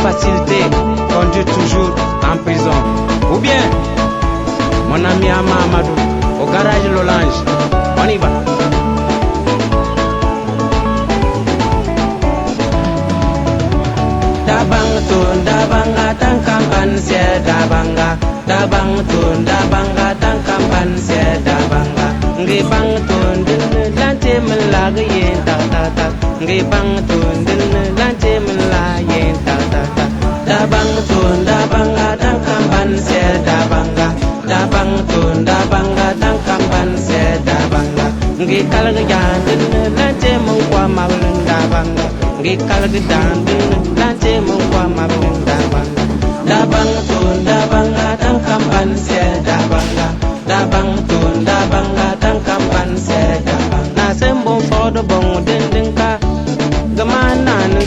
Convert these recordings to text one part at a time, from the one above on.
facilité conduit toujours en prison. Ou bien, mon ami Ama Amadou, au garage Lolange. On y va. Dabang tun dabanga tangkam bansia dabanga. Dabang tun dabanga tangkam bansia dabanga. Ngi bang tun din lante melaga yen ta ta ta. Ngi bang tun din lante melaga yen ta ta ta. Dabang tun dabanga tangkam bansia dabanga. Dabang tun dabanga tangkam bansia dabanga. Ngi kalga jan din lante mungkwa mabling dabanga. Ngi kalga dan din lante mungkwa mabling dabanga. Dabang tun dabanga tangkam bansia dabanga. Dabang tun dabanga tangkam bansia dabanga. Na sembo fodo bong din din ka. Gamana nun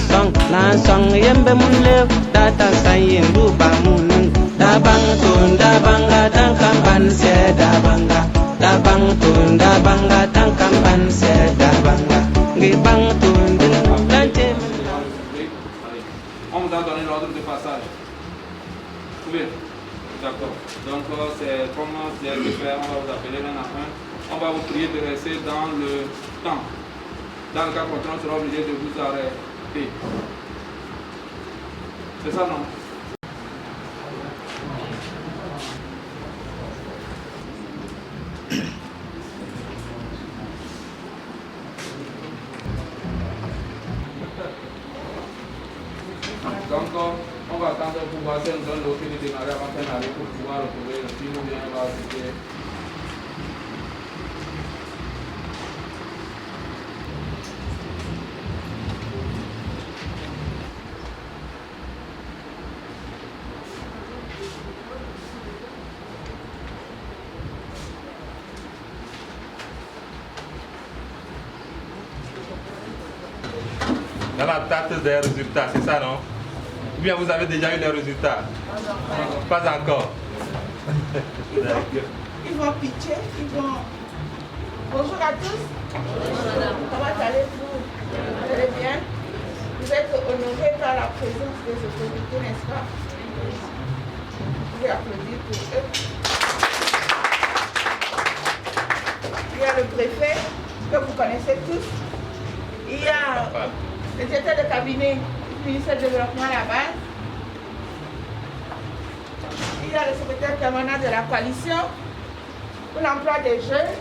song yembe mun lew data sayin ruba mun. Dabang tun dabanga tangkam bansia dabanga. Dabang tun dabanga tangkam bansia dabanga. Ngi bang tun din lante. On vous a donné l'ordre de passage. Oui, d'accord. Donc c'est comment c'est de faire, on va vous appeler l'un à un. On va vous prier de rester dans le temps. Dans le cas contraire, on sera obligé de vous arrêter. C'est ça, non? Donc, on va attendre pour voir si on donne l'autre de démarrer avant qu'elle arrive pour pouvoir retrouver le film ou bien on va ajouter. Dans la date des résultats, c'est ça, non? Ou bien vous avez déjà eu les résultats? Pas encore. Ils vont pitcher, ils vont... Bonjour à tous. Comment allez-vous? Vous allez bien? Vous êtes honorés par la présence des autorités, n'est-ce pas? Vous pouvez applaudir pour eux. Il y a le préfet, que vous connaissez tous. Il y a le directeur de cabinet du ministère du Développement à la base. Il y a le secrétaire permanent de la coalition pour l'emploi des jeunes.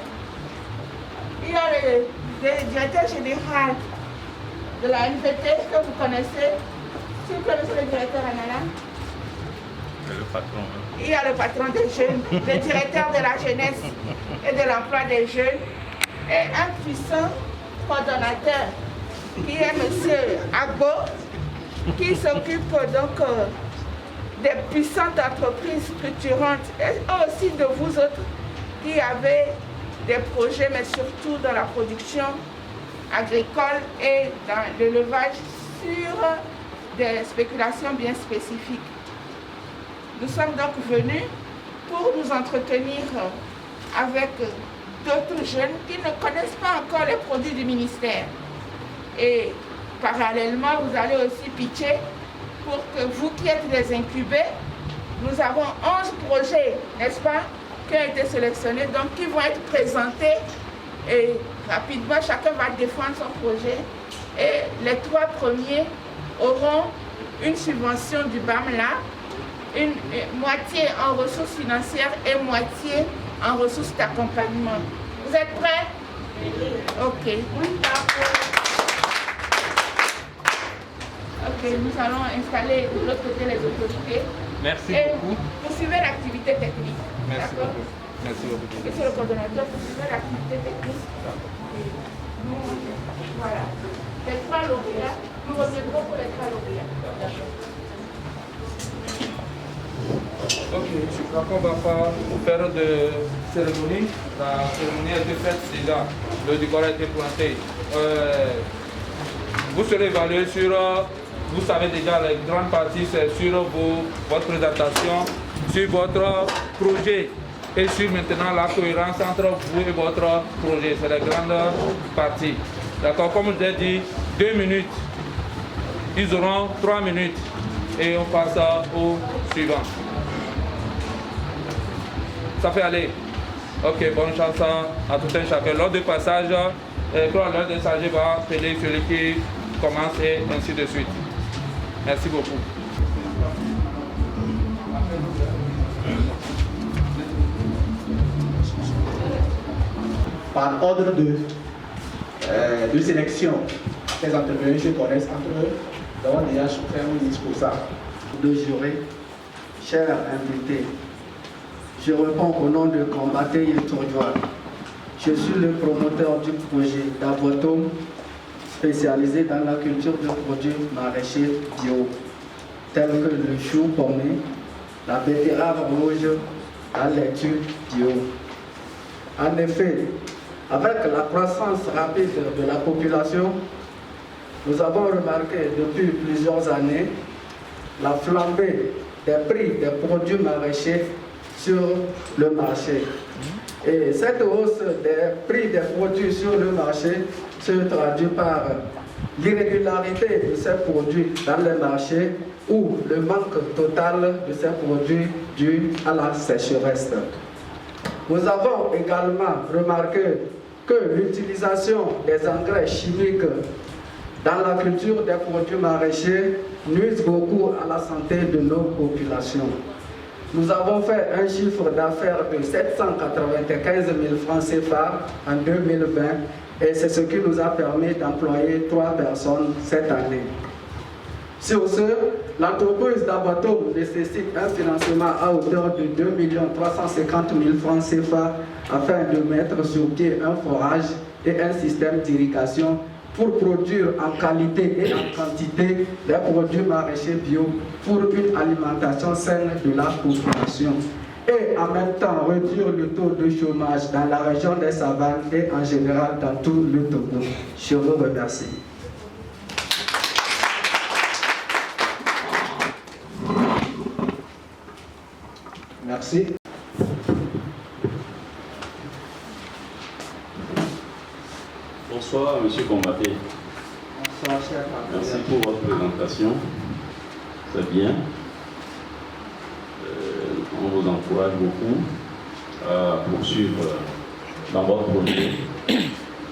Il y a le directeur général de la NVT que vous connaissez. Si vous connaissez le directeur Anala. Le patron. Il y a le patron des jeunes, le directeur de la jeunesse et de l'emploi des jeunes et un puissant coordonnateur qui est M. Agbo, qui s'occupe donc des puissantes entreprises structurantes et aussi de vous autres qui avez des projets, mais surtout dans la production agricole et dans l'élevage sur des spéculations bien spécifiques. Nous sommes donc venus pour nous entretenir avec d'autres jeunes qui ne connaissent pas encore les produits du ministère. Et parallèlement, vous allez aussi pitcher pour que vous qui êtes des incubés, nous avons 11 projets, n'est-ce pas, qui ont été sélectionnés, donc qui vont être présentés et rapidement, chacun va défendre son projet et les 3 premiers auront une subvention du BAMLA, une moitié en ressources financières et moitié en ressources d'accompagnement. Vous êtes prêts? Ok. Ok, nous allons installer de l'autre côté les autorités. Merci et beaucoup. Poursuivez l'activité technique. Merci beaucoup. Merci beaucoup. Monsieur le coordonnateur, poursuivez l'activité technique. Voilà. Les 3 lauréats, nous reviendrons pour les 3 lauréats. Ok, je crois qu'on va pas faire de cérémonie. La cérémonie a été faite déjà. Le décor a été planté. Vous serez évalué sur, vous savez déjà, les grandes parties, c'est sur votre présentation, sur votre projet et sur maintenant la cohérence entre vous et votre projet. C'est la grande partie. D'accord, comme je l'ai dit, 2 minutes. Ils auront 3 minutes et on passe au suivant. Ça fait aller. Ok, bonne chance à tout un chacun. Lors du passage, l'heure des sages va appeler celui qui commence et ainsi de suite. Merci beaucoup. Par ordre de sélection, les intervenants se connaissent entre eux. Nous avons déjà fait un liste pour ça. De jurés, chers invités, je réponds au nom de Combaté Yetourdiois. Je suis le promoteur du projet d'Avotom spécialisé dans la culture de produits maraîchers bio, tels que le chou paumé, la betterave rouge, la laitue bio. En effet, avec la croissance rapide de la population, nous avons remarqué depuis plusieurs années la flambée des prix des produits maraîchers sur le marché. Et cette hausse des prix des produits sur le marché se traduit par l'irrégularité de ces produits dans le marché ou le manque total de ces produits dû à la sécheresse. Nous avons également remarqué que l'utilisation des engrais chimiques dans la culture des produits maraîchers nuit beaucoup à la santé de nos populations. Nous avons fait un chiffre d'affaires de 795 000 francs CFA en 2020 et c'est ce qui nous a permis d'employer 3 personnes cette année. Sur ce, l'entreprise d'Abatom nécessite un financement à hauteur de 2 350 000 francs CFA afin de mettre sur pied un forage et un système d'irrigation pour produire en qualité et en quantité des produits maraîchers bio pour une alimentation saine de la population et en même temps réduire le taux de chômage dans la région des savanes et en général dans tout le Togo. Je vous remercie. Merci. Bonsoir, Monsieur Combaté. Bonsoir, cher Merci pour votre présentation. Très bien. On vous encourage beaucoup à poursuivre dans votre projet.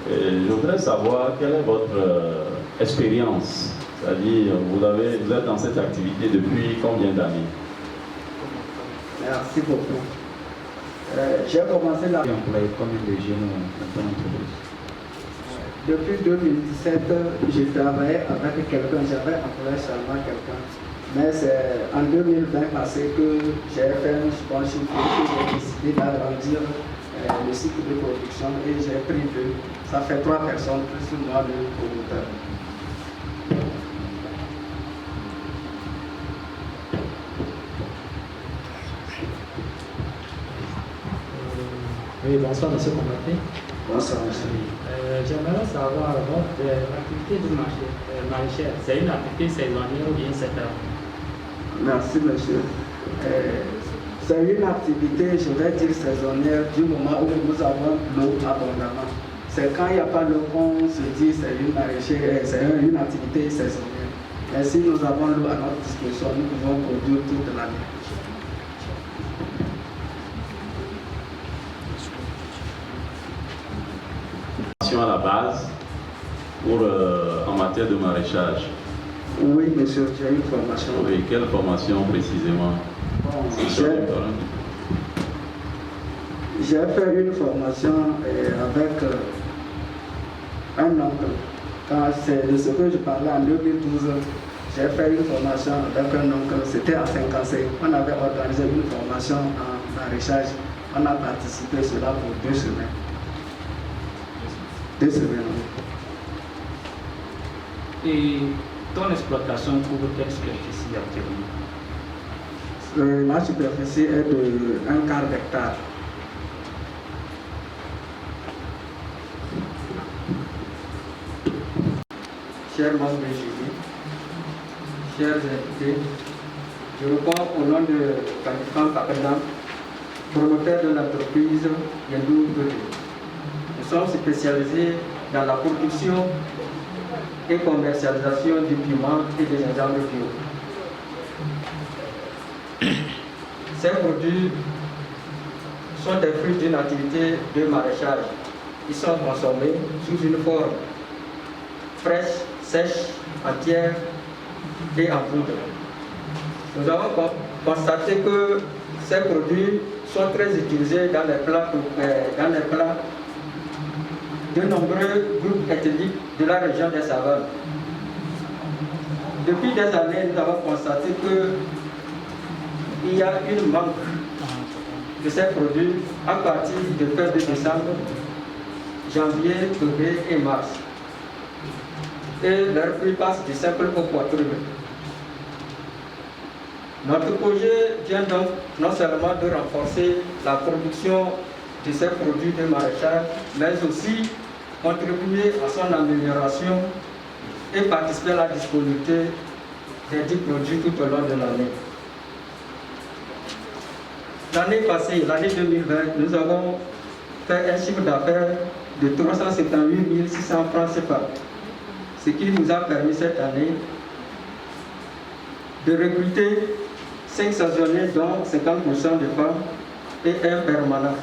Je voudrais savoir quelle est votre expérience. C'est-à-dire, vous êtes dans cette activité depuis combien d'années? Merci beaucoup. J'ai commencé la... Combien de jeunes dans l'entreprise? Depuis 2017, je travaillais avec quelqu'un, j'avais employé seulement quelqu'un. Mais c'est en 2020 passé que j'ai fait un bon chiffre et j'ai décidé d'agrandir le cycle de production et j'ai pris 2. Ça fait 3 personnes plus moi le promoteur. Oui, bonsoir, monsieur Combaté. Bonsoir, monsieur. J'aimerais savoir, l'activité du marché maraîcher, c'est une activité saisonnière ou bien c'est Merci, monsieur. C'est une activité, je vais dire saisonnière, du moment où nous avons l'eau abondamment. C'est quand il n'y a pas l'eau qu'on se dit c'est une maraîchère, c'est une activité saisonnière. Et si nous avons l'eau à notre disposition, nous pouvons produire toute l'année. À la base en matière de maraîchage. Oui, monsieur, j'ai une formation. Oui, quelle formation précisément? J'ai fait une formation avec un oncle. Quand c'est de ce que je parlais en 2012, j'ai fait une formation avec un oncle, c'était à Saint-Cassé. On avait organisé une formation en maraîchage. On a participé à cela pour 2 semaines. 2 semaines. Et ton exploitation couvre quelle superficie actuellement? La superficie est de 1/4 d'hectare. Chers membres du jury, chers invités, je réponds au nom de Kalikan Papendam, promoteur de l'entreprise Yendou Bede. Nous sommes spécialisés dans la production et commercialisation du piment et des gingembre bio. Ces produits sont des fruits d'une activité de maraîchage. Ils sont consommés sous une forme fraîche, sèche, entière et en poudre. Nous avons constaté que ces produits sont très utilisés dans les plats de nombreux groupes ethniques de la région des Savanes. Depuis des années, nous avons constaté qu'il y a une manque de ces produits à partir de fin de décembre, janvier, février et mars. Et leur prix passe du simple au quadruple. Notre projet vient donc non seulement de renforcer la production de ces produits de maraîchage, mais aussi contribuer à son amélioration et participer à la disponibilité des dits produits tout au long de l'année. L'année passée, l'année 2020, nous avons fait un chiffre d'affaires de 378 600 francs CFA, ce qui nous a permis cette année de recruter 5 saisonniers, dont 50% de femmes et un permanent.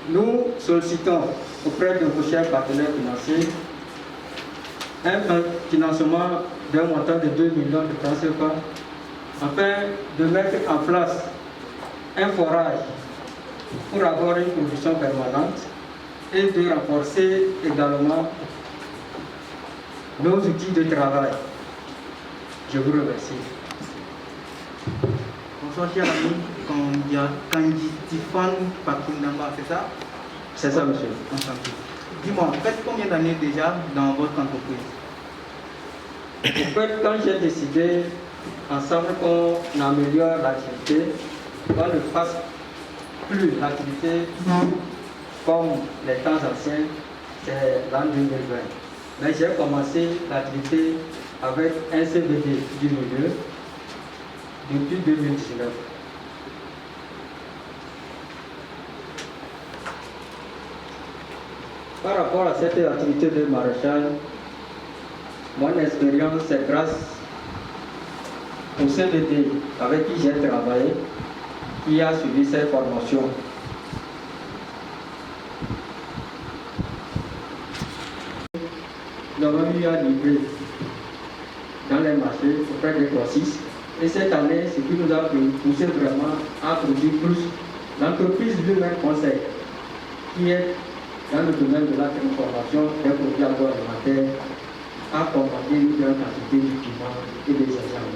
Nous sollicitons auprès de vos chers partenaires financiers un financement d'un montant de 2 millions de francs CFA afin de mettre en place un forage pour avoir une production permanente et de renforcer également nos outils de travail. Je vous remercie. Bonsoir, cher ami. Kandi Tifan Pakindamba, c'est ça? C'est ça, monsieur. Enchanté. Dis-moi, vous faites combien d'années déjà dans votre entreprise? En fait, quand j'ai décidé ensemble qu'on améliore l'activité, qu'on ne fasse plus l'activité comme les temps anciens, c'est l'an 2020. Mais j'ai commencé l'activité avec un CDD du milieu depuis 2019. Par rapport à cette activité de maraîchage, mon expérience c'est grâce au CDD avec qui j'ai travaillé, qui a suivi cette formation. Nous avons eu à livrer dans les marchés auprès des grossistes. Et cette année, ce qui nous a poussé vraiment à produire plus, l'entreprise lui-même conseil, qui est dans le domaine de la transformation des produits agroalimentaires, a commandé une grande quantité d'équipements et des agents.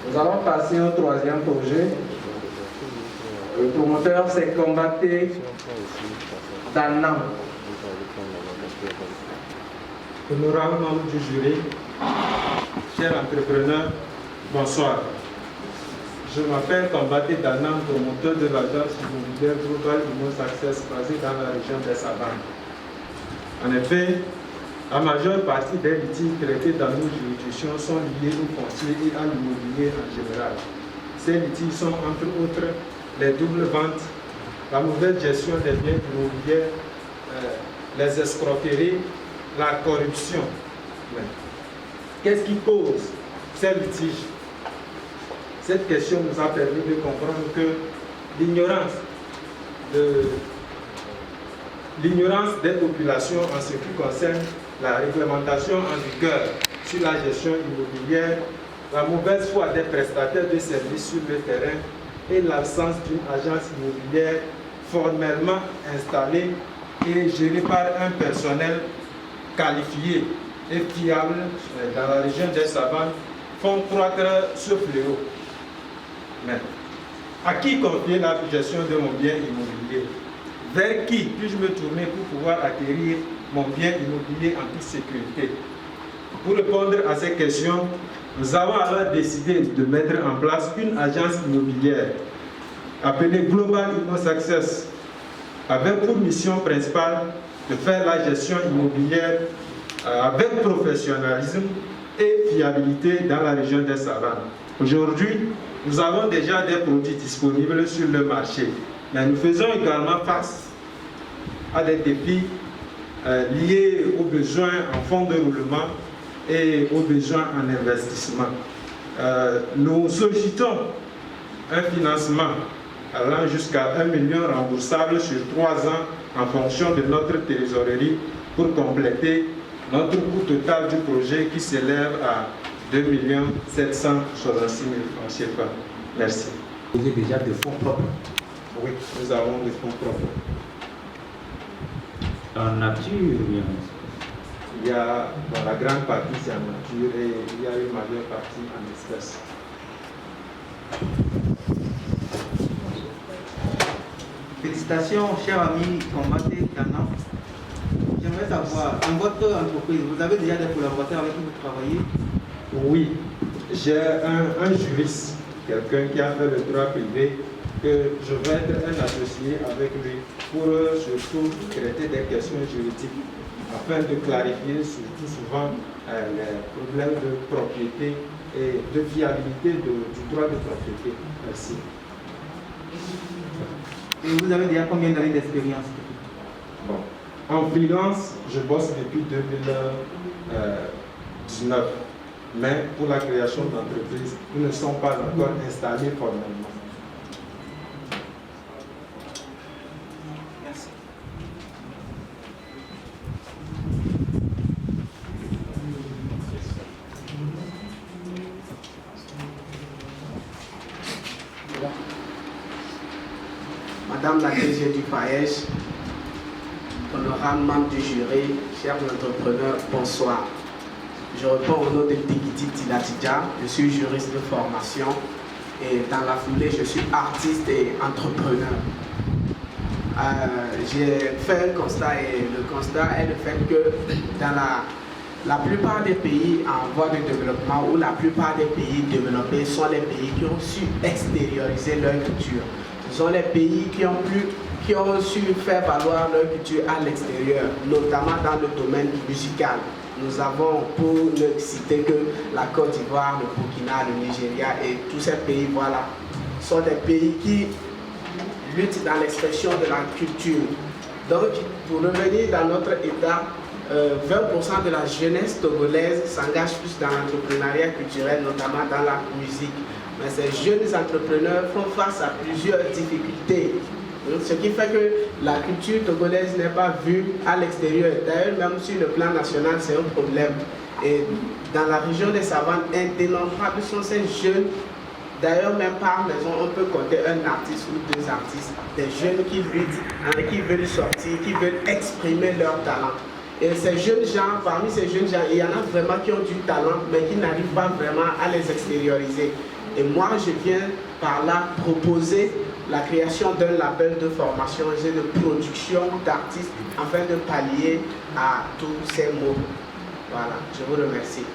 Nous allons passer au troisième projet. Le promoteur s'est Combaté Danam. Honorable membre du jury, chers entrepreneurs, bonsoir. Je m'appelle Combaté Danam, promoteur de l'agence immobilière Global Immo Success basée dans la région des Savanes. En effet, la majeure partie des litiges traités dans nos juridictions sont liés au foncier et à l'immobilier en général. Ces litiges sont entre autres les doubles ventes, la mauvaise gestion des biens immobiliers, les escroqueries, la corruption. Qu'est-ce qui cause ces litiges? Cette question nous a permis de comprendre que l'ignorance des populations en ce qui concerne la réglementation en vigueur sur la gestion immobilière, la mauvaise foi des prestataires de services sur le terrain et l'absence d'une agence immobilière formellement installée et gérée par un personnel qualifié et fiable dans la région des Savanes font croître ce fléau. Mais à qui confier la gestion de mon bien immobilier? Vers qui puis-je me tourner pour pouvoir acquérir mon bien immobilier en toute sécurité? Pour répondre à ces questions, nous avons alors décidé de mettre en place une agence immobilière appelée Global Immo Success, avec pour mission principale de faire la gestion immobilière avec professionnalisme et fiabilité dans la région des Savanes. Aujourd'hui, nous avons déjà des produits disponibles sur le marché, mais nous faisons également face à des défis liées aux besoins en fonds de roulement et aux besoins en investissement. Nous sollicitons un financement allant jusqu'à 1 million remboursable sur 3 ans en fonction de notre trésorerie pour compléter notre coût total du projet qui s'élève à 2 766 000 francs CFA. Merci. Vous avez déjà des fonds propres? Oui, nous avons des fonds propres. En nature ou bien? Il y a, dans la grande partie, c'est en nature et il y a une majeure partie en espèces. Félicitations, cher ami Combaté Kana. J'aimerais savoir, en votre entreprise, vous avez déjà des collaborateurs avec qui vous travaillez? Oui, j'ai un juriste, quelqu'un qui a fait le droit privé, que je vais être un associé avec lui pour surtout traiter des questions juridiques afin de clarifier surtout souvent les problèmes de propriété et de viabilité du droit de propriété. Merci. Et vous avez déjà combien d'années d'expérience? Bon. En freelance, je bosse depuis 2019. Mais pour la création d'entreprise, nous ne sommes pas encore installés formellement. Merci. Madame la DG du FAEJ, honorable membre du jury, chers entrepreneurs, bonsoir. Je réponds au nom de Tigiti Tilatidja, je suis juriste de formation et dans la foulée je suis artiste et entrepreneur. J'ai fait un constat et le constat est le fait que dans la plupart des pays en voie de développement ou la plupart des pays développés sont les pays qui ont su extérioriser leur culture. Ce sont les pays qui ont su faire valoir leur culture à l'extérieur, notamment dans le domaine musical. Nous avons, pour ne citer que la Côte d'Ivoire, le Burkina, le Nigeria et tous ces pays, voilà, sont des pays qui luttent dans l'expression de la culture. Donc, pour revenir dans notre État, 20% de la jeunesse togolaise s'engage plus dans l'entrepreneuriat culturel, notamment dans la musique. Mais ces jeunes entrepreneurs font face à plusieurs difficultés. Ce qui fait que la culture togolaise n'est pas vue à l'extérieur. D'ailleurs, même sur le plan national, c'est un problème. Et dans la région des savanes, indénombrables sont ces jeunes. D'ailleurs, même par maison, on peut compter un artiste ou 2 artistes. Des jeunes qui luttent, qui veulent sortir, qui veulent exprimer leur talent. Et ces jeunes gens, parmi ces jeunes gens, il y en a vraiment qui ont du talent, mais qui n'arrivent pas vraiment à les extérioriser. Et moi, je viens par là proposer la création d'un label de formation et de production d'artistes afin de pallier à tous ces maux. Voilà, je vous remercie.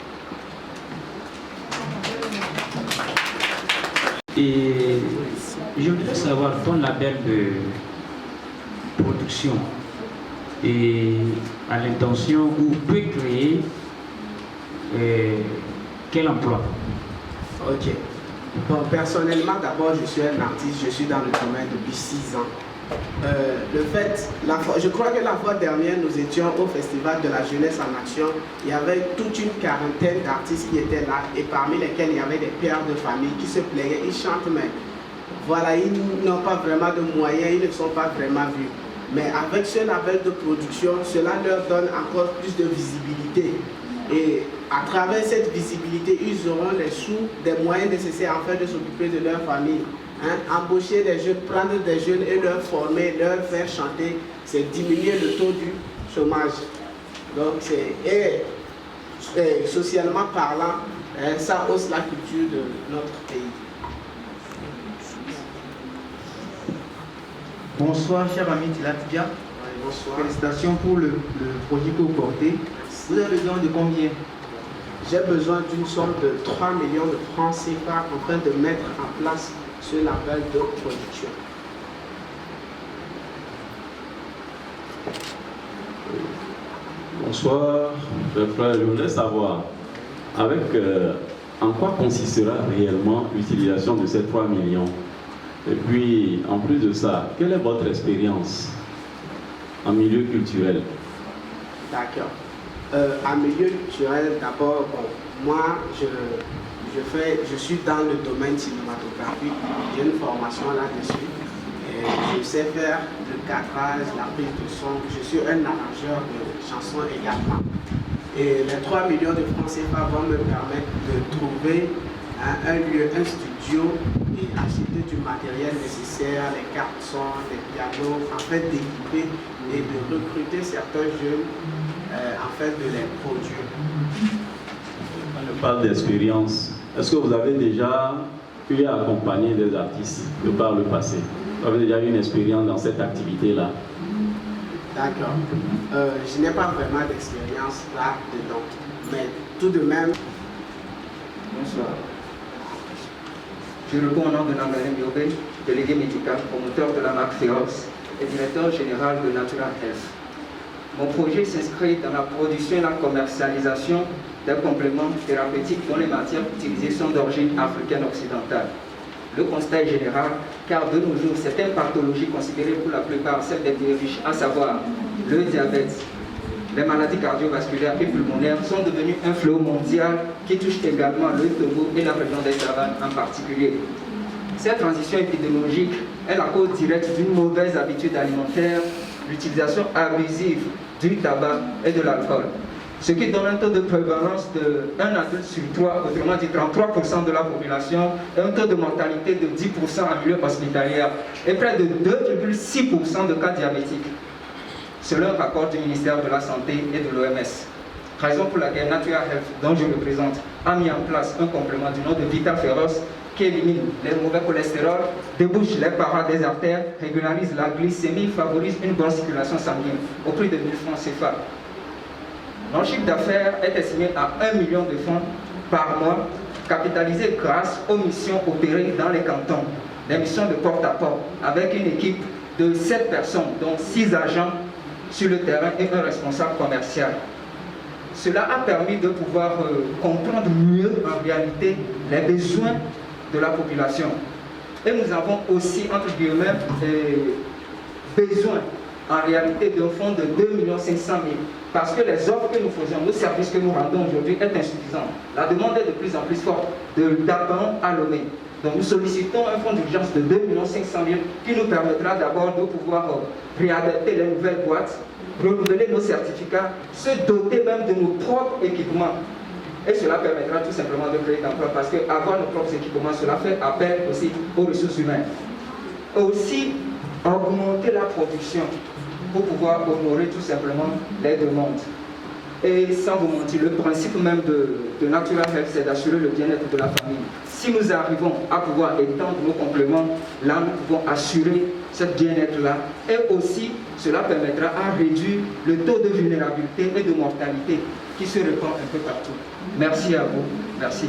Et je voudrais savoir ton label de production et à l'intention où peut créer quel emploi? Ok. Bon, personnellement, d'abord, je suis un artiste, je suis dans le domaine depuis 6 ans. Je crois que la fois dernière, nous étions au Festival de la Jeunesse en Action. Il y avait toute une quarantaine d'artistes qui étaient là et parmi lesquels il y avait des pères de famille qui se plaignent, ils chantent, mais voilà, ils n'ont pas vraiment de moyens, ils ne sont pas vraiment vus. Mais avec ce label de production, cela leur donne encore plus de visibilité. Et à travers cette visibilité, ils auront les sous, des moyens nécessaires afin de s'occuper de leur famille. Embaucher des jeunes, prendre des jeunes et leur former, leur faire chanter, c'est diminuer le taux du chômage. Donc, socialement parlant, ça hausse la culture de notre pays. Bonsoir, cher ami Tilatidja. Bonsoir. Félicitations pour le projet que vous portez. Vous avez besoin de combien? J'ai besoin d'une somme de 3 millions de francs CFA afin de mettre en place ce label de production. Bonsoir, frère, je voudrais savoir en quoi consistera réellement l'utilisation de ces 3 millions. Et puis, en plus de ça, quelle est votre expérience en milieu culturel? D'accord. En milieu culturel, d'abord, bon, moi, je suis dans le domaine cinématographique. J'ai une formation là-dessus. Je sais faire le cadrage, la prise de son. Je suis un arrangeur de chansons également. Et les 3 millions de francs CFA vont me permettre de trouver un lieu, un studio et acheter du matériel nécessaire, les cartes son, les pianos, en fait d'équiper et de recruter certains jeunes, en fait de les produire. On parle d'expérience. Est-ce que vous avez déjà pu accompagner des artistes de par le passé? Vous avez déjà eu une expérience dans cette activité-là? D'accord. Je n'ai pas vraiment d'expérience là-dedans, mais tout de même... Bonsoir. Je réponds au nom de Nangalé Biobé, délégué médical, promoteur de la marque Férox et directeur général de Natural Health. Mon projet s'inscrit dans la production et la commercialisation des compléments thérapeutiques dont les matières utilisées sont d'origine africaine occidentale. Le constat est général, car de nos jours, certaines pathologies considérées pour la plupart celles des pays riches, à savoir le diabète, les maladies cardiovasculaires et pulmonaires, sont devenues un fléau mondial qui touche également le Togo et la région des Savanes en particulier. Cette transition épidémiologique est la cause directe d'une mauvaise habitude alimentaire, l'utilisation abusive du tabac et de l'alcool, ce qui donne un taux de prévalence de 1 adulte sur 3, autrement dit 33% de la population, et un taux de mortalité de 10% en milieu hospitalier et près de 2,6% de cas diabétiques, selon un rapport du ministère de la Santé et de l'OMS. Raison pour laquelle Natural Health, dont je représente, a mis en place un complément du nom de Vita Férox qui élimine les mauvais cholestérol, débouche les parois des artères, régularise la glycémie, favorise une bonne circulation sanguine au prix de 1000 francs CFA. Notre chiffre d'affaires est estimé à 1 million de francs par mois, capitalisé grâce aux missions opérées dans les cantons, des missions de porte-à-porte, avec une équipe de 7 personnes, dont 6 agents sur le terrain et un responsable commercial. Cela a permis de pouvoir comprendre mieux en réalité les besoins de la population. Et nous avons aussi, entre guillemets, besoin en réalité d'un fonds de 2 500 000 parce que les offres que nous faisons, nos services que nous rendons aujourd'hui est insuffisant. La demande est de plus en plus forte, d'Aban à Lomé. Donc nous sollicitons un fonds d'urgence de 2 500 000 qui nous permettra d'abord de pouvoir réadapter les nouvelles boîtes, renouveler nos certificats, se doter même de nos propres équipements. Et cela permettra tout simplement de créer d'emplois parce qu'avoir nos propres équipements, cela fait appel aussi aux ressources humaines. Aussi, augmenter la production pour pouvoir honorer tout simplement les demandes. Et sans vous mentir, le principe même de Natural Health, c'est d'assurer le bien-être de la famille. Si nous arrivons à pouvoir étendre nos compléments, là nous pouvons assurer ce bien-être-là. Et aussi, cela permettra à réduire le taux de vulnérabilité et de mortalité qui se répand un peu partout. Merci à vous. Merci.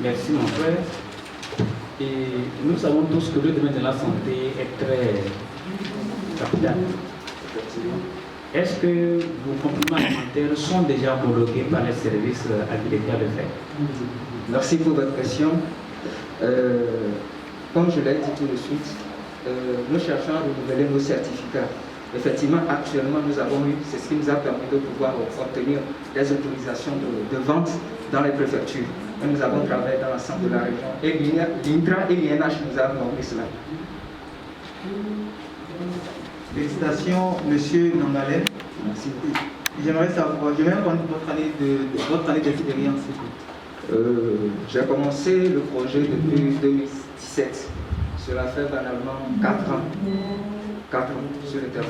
Merci mon frère. Et nous savons tous que le domaine de la santé est très capital. Est-ce que vos compléments alimentaires sont déjà homologués par les services habilités à le faire? Merci pour votre question. Comme je l'ai dit tout de suite, nous cherchons à renouveler nos certificats. Effectivement, actuellement, nous avons eu, c'est ce qui nous a permis de pouvoir obtenir des autorisations de vente dans les préfectures. Et nous avons travaillé dans l'ensemble de la région. Et l'INTRA et l'INH nous ont montré cela. Félicitations, monsieur Nangalé. Merci. J'aimerais savoir, j'aimerais connaître votre année d'expérience. J'ai commencé le projet depuis 2017. Cela fait banalement 4 ans. 4 ans sur le terrain.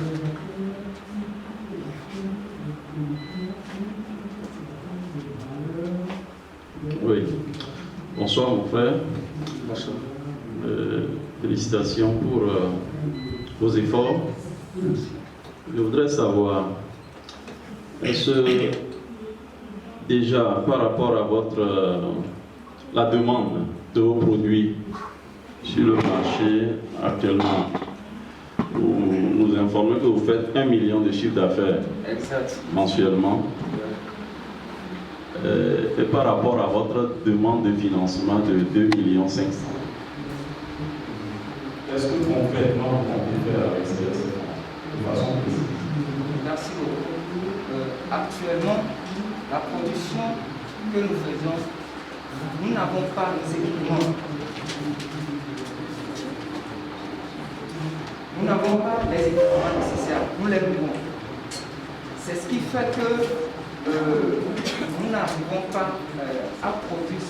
Oui. Bonsoir mon frère. Bonsoir. Félicitations pour vos efforts. Je voudrais savoir, est-ce déjà par rapport à la demande de vos produits sur le marché actuellement, vous nous informez que vous faites 1 million de chiffre d'affaires mensuellement. Et par rapport à votre demande de financement de 2 500 000, est-ce que concrètement vous comptez faire avec ces fonds de façon précise? actuellement, la production que nous faisons, nous n'avons pas les équipements. Nous n'avons pas les équipements nécessaires, nous les devons. C'est ce qui fait que nous n'arrivons pas à produire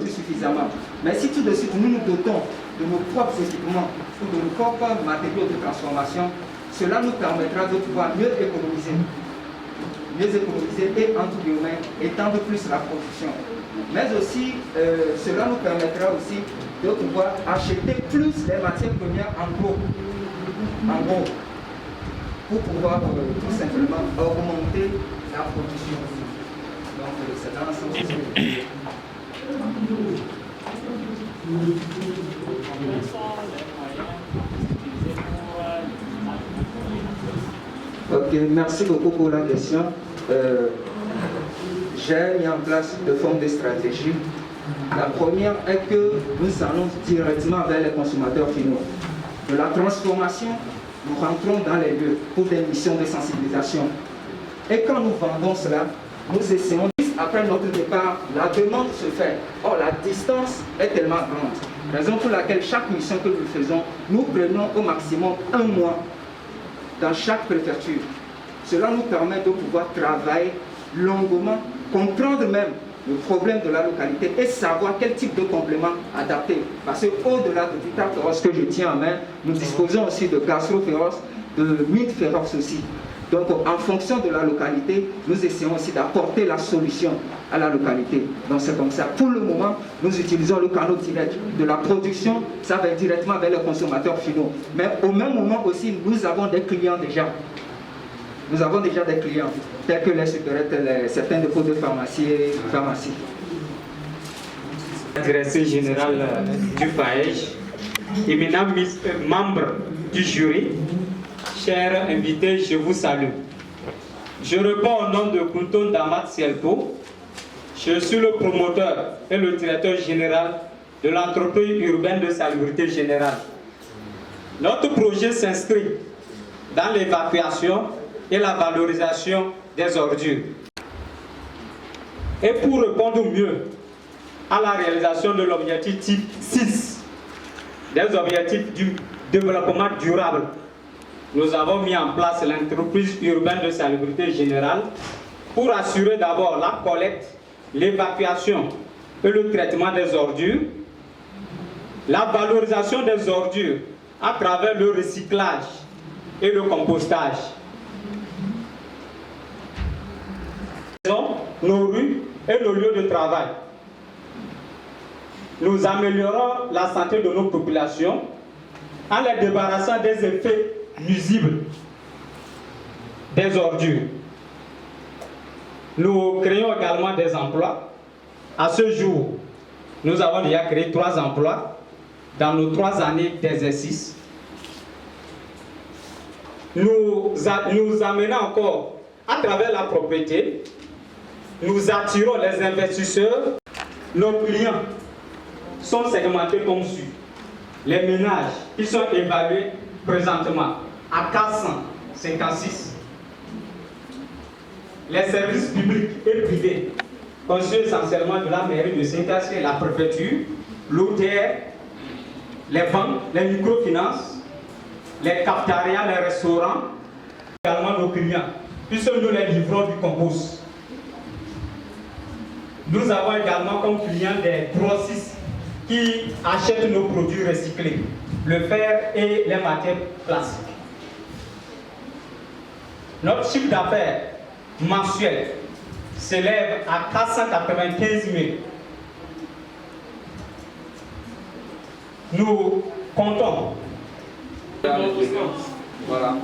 suffisamment. Mais si tout de suite nous nous dotons de nos propres équipements ou de nos propres matériaux de transformation, cela nous permettra de pouvoir mieux économiser et entre guillemets étendre plus la production. Mais aussi, cela nous permettra aussi de pouvoir acheter plus les matières premières en gros, pour pouvoir tout simplement augmenter la production. Donc c'est dans ce sens. Ok, merci beaucoup pour la question. J'ai mis en place deux formes de stratégie. La première est que nous allons directement vers les consommateurs finaux. De la transformation, nous rentrons dans les lieux pour des missions de sensibilisation. Et quand nous vendons cela, nous essayons, après notre départ, la demande se fait. Or, la distance est tellement grande. Raison pour laquelle chaque mission que nous faisons, nous prenons au maximum 1 mois dans chaque préfecture. Cela nous permet de pouvoir travailler longuement, comprendre même le problème de la localité et savoir quel type de complément adapter. Parce qu'au-delà de Vital Féroce que je tiens en main, nous disposons aussi de Gastro Féroce, de Mid Féroce aussi. Donc en fonction de la localité, nous essayons aussi d'apporter la solution à la localité. Donc c'est comme ça. Pour le moment, nous utilisons le canal direct de la production, ça va directement vers les consommateurs finaux. Mais au même moment aussi, nous avons des clients déjà. Nous avons déjà des clients, tels que les supérettes, certains dépôts de pharmacie. Directeur général du FAEJ, éminent membre du jury, chers invités, je vous salue. Je réponds au nom de Kunton Damat Sielpo. Je suis le promoteur et le directeur général de l'entreprise urbaine de salubrité générale. Notre projet s'inscrit dans l'évacuation et la valorisation des ordures. Et pour répondre mieux à la réalisation de l'objectif type 6 des objectifs du développement durable, nous avons mis en place l'entreprise urbaine de salubrité générale pour assurer d'abord la collecte, l'évacuation et le traitement des ordures, la valorisation des ordures à travers le recyclage et le compostage. Nos rues et nos lieux de travail. Nous améliorons la santé de nos populations en les débarrassant des effets nuisibles des ordures. Nous créons également des emplois. À ce jour, nous avons déjà créé 3 emplois dans nos 3 années d'exercice. Nous amenons encore à travers la propriété. Nous attirons les investisseurs. Nos clients sont segmentés comme suit. Les ménages qui sont évalués présentement à 456. Les services publics et privés, conçus essentiellement de la mairie de Saint-Cassier, la préfecture, l'OTR, les banques, les microfinances, les cafétérias, les restaurants, également nos clients, puisque nous les livrons du compost. Nous avons également comme clients des grossistes qui achètent nos produits recyclés, le fer et les matières plastiques. Notre chiffre d'affaires mensuel s'élève à 495 000. Nous comptons. Voilà.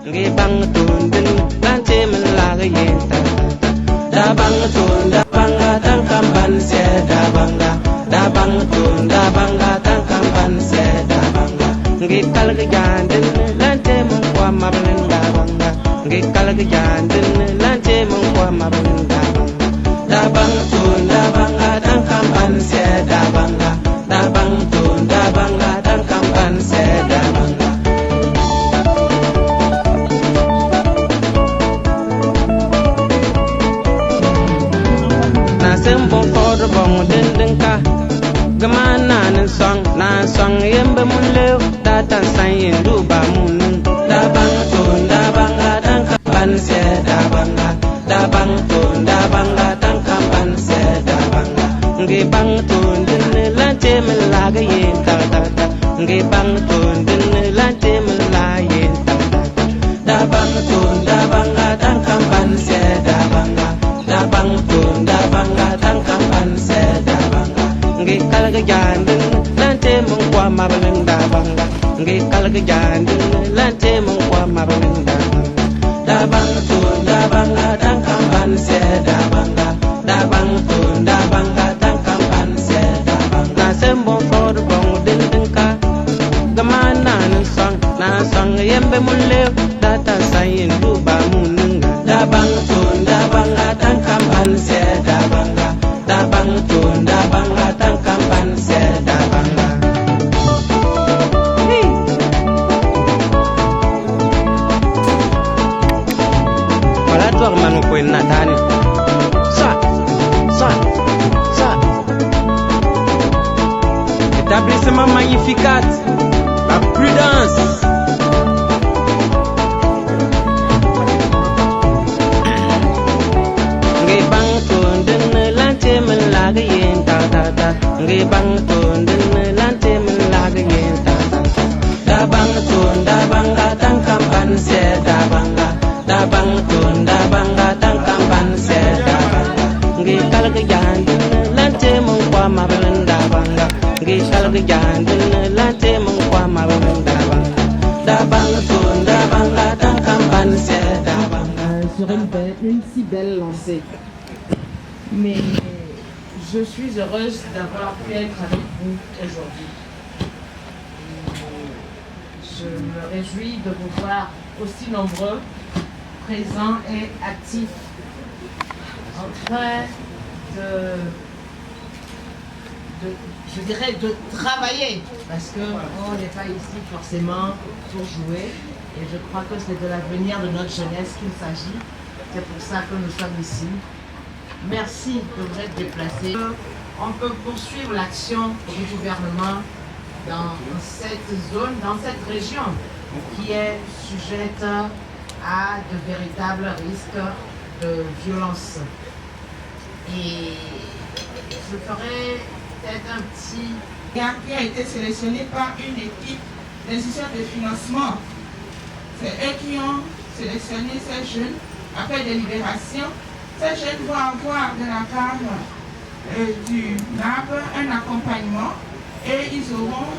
Ngi bang tundin lante men laga yenta da bang tunda banga tan kamban se da banga tan kamban se da banga ngi kalga jandin lante mun kwa mablen da banga ngi kalga jandin lante mun kwa mablen da bang tunda banga tan kamban se da banga tunda banga tan kamban se da banga Sembo for bong dindin ka gama nan song yembe mun lew da tan san yin duba mun da bang tunda banga tan kamban se da banga tan kamban se da banga ngi bang tundin lante men laga yin ta ngi bang tundin lante men la yin ta bang tunda banga tan kamban se da banga tunda banga tan kamban se da banga ngi kalga jandin lante mun kwa mablen da banga ngi kalga jandin lante mun kwa mablen da banga tunda banga tan kamban se da banga tunda banga tan kamban se da banga na sembo for bong dindin ka gama nan song yembe mun lew da tan sayin duba mun da banga tunda banga tan kamban se da banga tunda banga tan kamban se da banga wala to man ko na tani sa établissement magnificat la prudence ngi bang tundin lante men laga yin ta ngi bang tundin lante men laga yin ta bang tunda banga tan kamban se da banga tunda banga tan kamban se da banga ngi kalga jandin lante mun kwa mablen da banga ngi kalga jandin lante mun kwa mablen da banga tunda banga tan kamban se da banga sur une si belle lancée. Mais je suis heureuse d'avoir pu être avec vous aujourd'hui. Je me réjouis de vous voir aussi nombreux, présents et actifs, en train je dirais, de travailler, parce qu'on n'est pas ici forcément pour jouer, et je crois que c'est de l'avenir de notre jeunesse qu'il s'agit. C'est pour ça que nous sommes ici. Merci de vous être déplacés. On peut poursuivre l'action du gouvernement dans cette zone, dans cette région qui est sujette à de véritables risques de violence. Et je ferai peut-être un petit... qui a été sélectionné par une équipe d'institutions de financement. C'est eux qui ont sélectionné ces jeunes après délibération. Ces jeunes vont avoir de la part du NAB un accompagnement et ils auront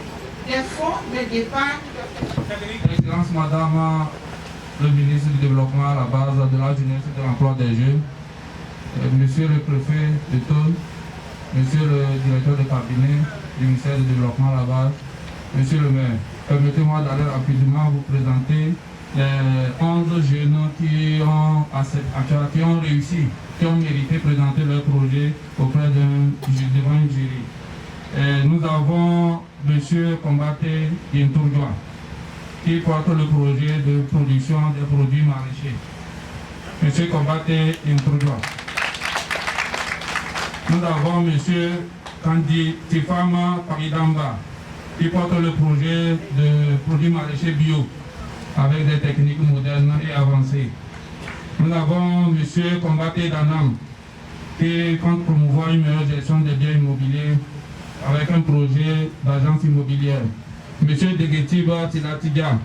des fonds de départ. Excellence Madame le ministre du Développement à la base de la jeunesse et de l'emploi des jeunes, Monsieur le préfet de Thônes, Monsieur le directeur de cabinet du ministère du Développement à la base, Monsieur le maire, permettez-moi d'aller rapidement vous présenter les 11 jeunes qui ont réussi, qui ont mérité de présenter leur projet auprès devant un jury. Nous avons M. Combaté Yentourjoa qui porte le projet de production des produits maraîchers. M. Combaté Yentourjoa. Nous avons M. Kandi Tifama Paridamba qui porte le projet de produits maraîchers bio avec des techniques modernes et avancées. Nous avons M. Combaté Danam qui compte promouvoir une meilleure gestion des biens immobiliers avec un projet d'agence immobilière. M. Degetiba Tilatidia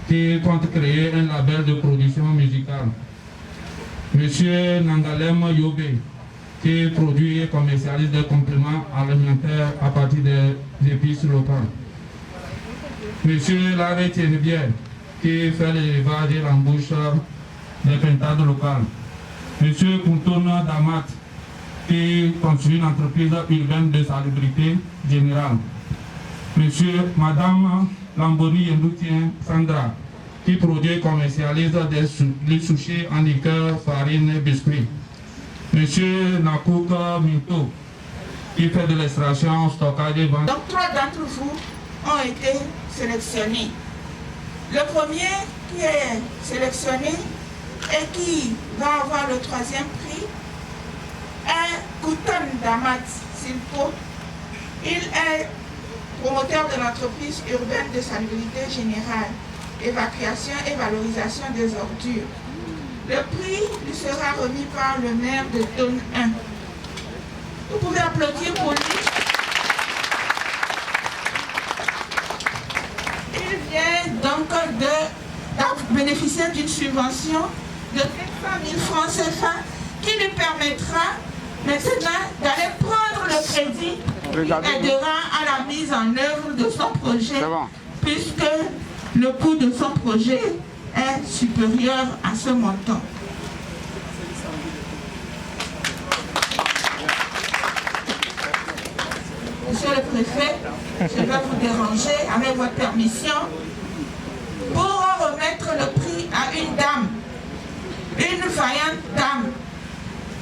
qui compte créer un label de production musicale. Monsieur Nangalem Yobe, qui produit et commercialise des compléments alimentaires à partir des épices locales. Monsieur Larry Tiennebière, qui fait l'élevage et l'embauche des pintades locales. Monsieur Kountouna Damat, qui construit une entreprise urbaine de salubrité générale. Madame Lamboni Yendoutien Sandra, qui produit et commercialise des sushis en liqueur, farine et biscuits. Monsieur Nakouka Minto, qui fait de l'extraction, stockage et vente. Donc 3 d'entre vous ont été sélectionnés. Le premier qui est sélectionné et qui va avoir le 3e prix est Kouton Damat Silpo. Il est promoteur de l'entreprise urbaine de salubrité générale, évacuation et valorisation des ordures. Le prix lui sera remis par le maire de Tonne 1. Vous pouvez applaudir pour lui. Il vient donc de bénéficier d'une subvention de 500 000 francs CFA qui lui permettra maintenant d'aller prendre le crédit qui aidera à la mise en œuvre de son projet, puisque le coût de son projet est supérieur à ce montant. Monsieur le préfet, je vais vous déranger avec votre permission pour remettre le prix à une dame, une vaillante dame,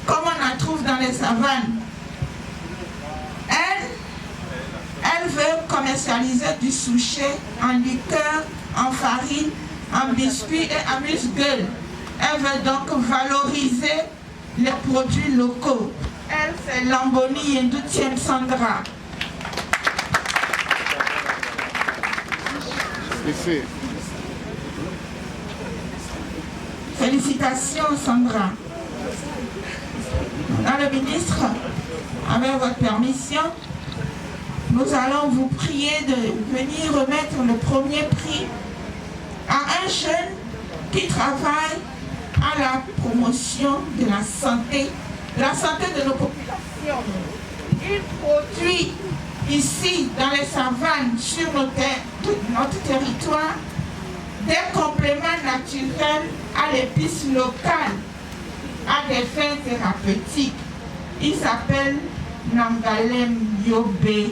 comme on en trouve dans les savanes. Elle veut commercialiser du sushi en liqueur, en farine, en biscuits et en amuse-gueule. Elle veut donc valoriser les produits locaux. Elle, c'est Lamboni Yendoutien Sandra. Félicitations Sandra. Dans le ministre, avec votre permission, nous allons vous prier de venir remettre le premier prix à un jeune qui travaille à la promotion de la santé de nos populations. Il produit ici, dans les savanes, sur notre territoire, des compléments naturels à l'épice locale, à des fins thérapeutiques. Il s'appelle Nangalem Yobe.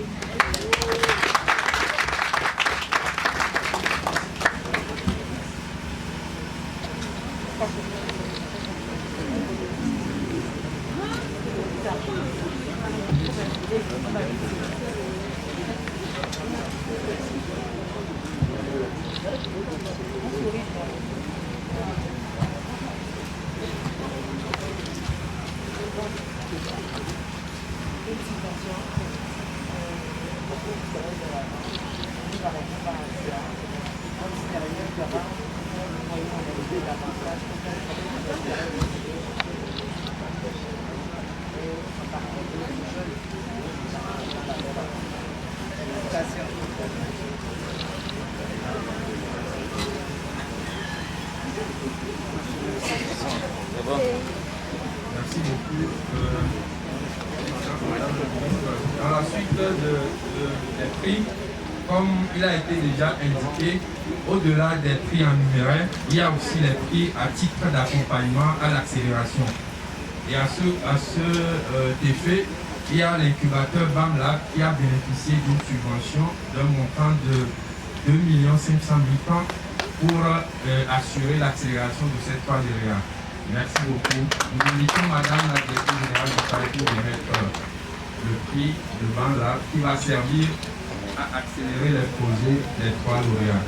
Merci beaucoup. Dans la suite des prix, comme il a été déjà indiqué, au-delà des prix en numéraire, il y a aussi les prix à titre d'accompagnement à l'accélération. Et à ce effet, il y a l'incubateur BAMLAB qui a bénéficié d'une subvention d'un montant de 2 500 000 francs pour assurer l'accélération de cette phase de réa. Merci beaucoup. Nous invitons Madame la Directrice Générale du Palais pour remettre le prix de BAMLAB qui va servir à accélérer les projets des 3 lauréats.